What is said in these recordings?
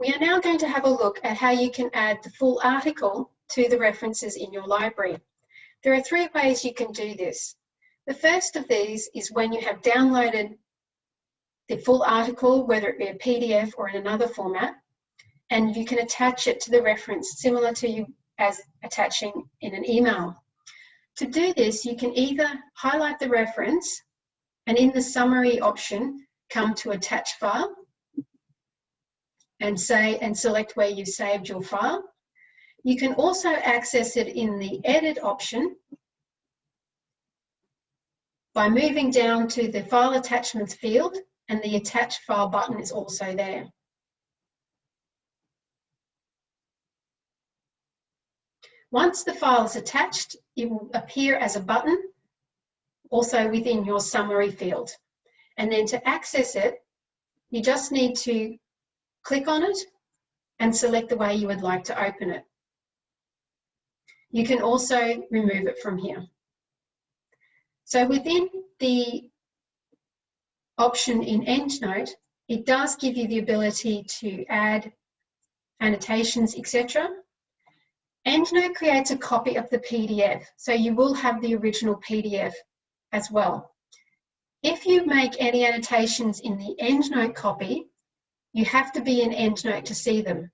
We are now going to have a look at how you can add the full article to the references in your library. There are 3 ways you can do this. The first of these is when you have downloaded the full article, whether it be a PDF or in another format, and you can attach it to the reference similar to you as attaching in an email. To do this, you can either highlight the reference and in the summary option, come to attach file and select where you saved your file. You can also access it in the edit option by moving down to the file attachments field, and the attach file button is also there. Once the file is attached, it will appear as a button also within your summary field. And then to access it, you just need to click on it and select the way you would like to open it. You can also remove it from here. So within the option in EndNote, it does give you the ability to add annotations, etc. EndNote creates a copy of the PDF, so you will have the original PDF as well. If you make any annotations in the EndNote copy, you have to be in EndNote to see them.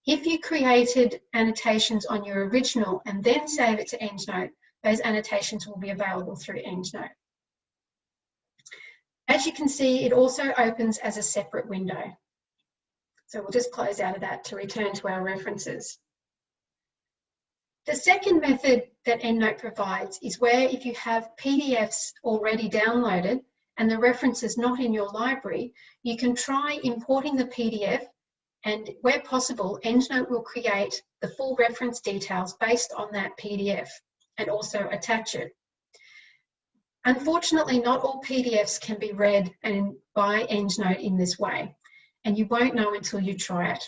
If you created annotations on your original and then save it to EndNote, those annotations will be available through EndNote. As you can see, it also opens as a separate window. So we'll just close out of that to return to our references. The second method that EndNote provides is where if you have PDFs already downloaded and the reference is not in your library, you can try importing the PDF, and where possible, EndNote will create the full reference details based on that PDF and also attach it. Unfortunately, not all PDFs can be read by EndNote in this way, and you won't know until you try it.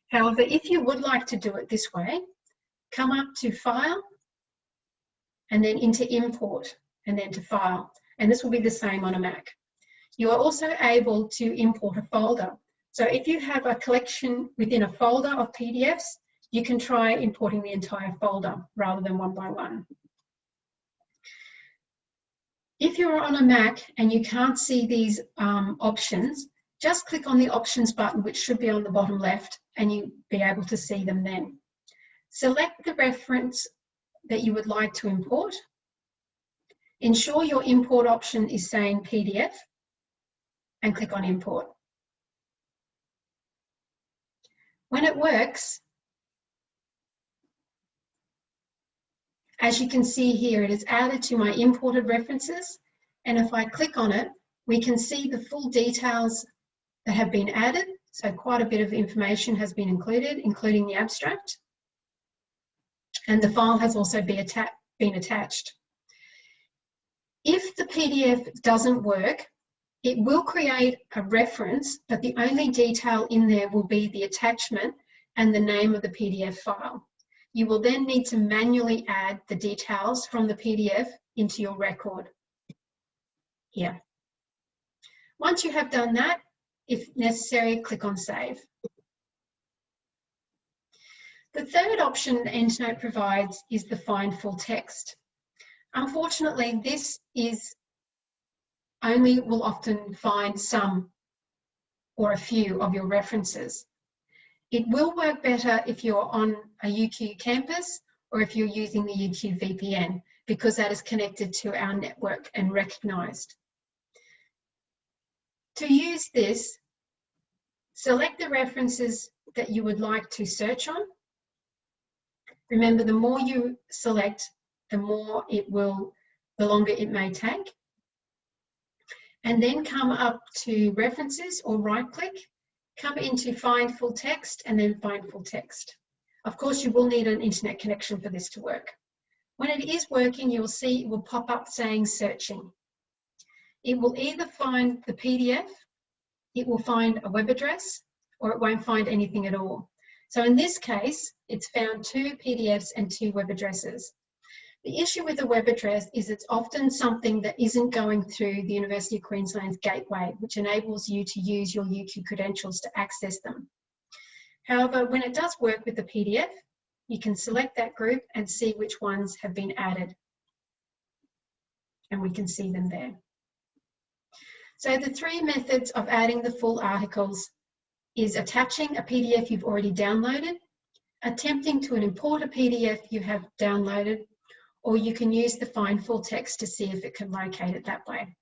However, if you would like to do it this way, come up to File, and then into Import, and then to File, and this will be the same on a Mac. You are also able to import a folder. So if you have a collection within a folder of PDFs, you can try importing the entire folder rather than one by one. If you're on a Mac and you can't see these options, just click on the Options button, which should be on the bottom left, and you'll be able to see them then. Select the reference that you would like to import. Ensure your import option is saying PDF and click on Import. When it works, as you can see here, it is added to my imported references, and if I click on it, we can see the full details that have been added. So quite a bit of information has been included, including the abstract, and the file has also been attached. If the PDF doesn't work, it will create a reference, but the only detail in there will be the attachment and the name of the PDF file. You will then need to manually add the details from the PDF into your record here. Once you have done that, if necessary, click on Save. The third option EndNote provides is the Find Full Text. Unfortunately, this will often find some or a few of your references. It will work better if you're on a UQ campus or if you're using the UQ VPN, because that is connected to our network and recognised. To use this, select the references that you would like to search on. Remember, the more you select, the longer it may take. And then come up to References or right-click, come into Find Full Text, and then Find Full Text. Of course, you will need an internet connection for this to work. When it is working, you'll see it will pop up saying Searching. It will either find the PDF, it will find a web address, or it won't find anything at all. So in this case, it's found 2 PDFs and 2 web addresses. The issue with a web address is it's often something that isn't going through the University of Queensland's gateway, which enables you to use your UQ credentials to access them. However, when it does work with the PDF, you can select that group and see which ones have been added. And we can see them there. So the three methods of adding the full articles is attaching a PDF you've already downloaded, attempting to import a PDF you have downloaded, or you can use the Find Full Text to see if it can locate it that way.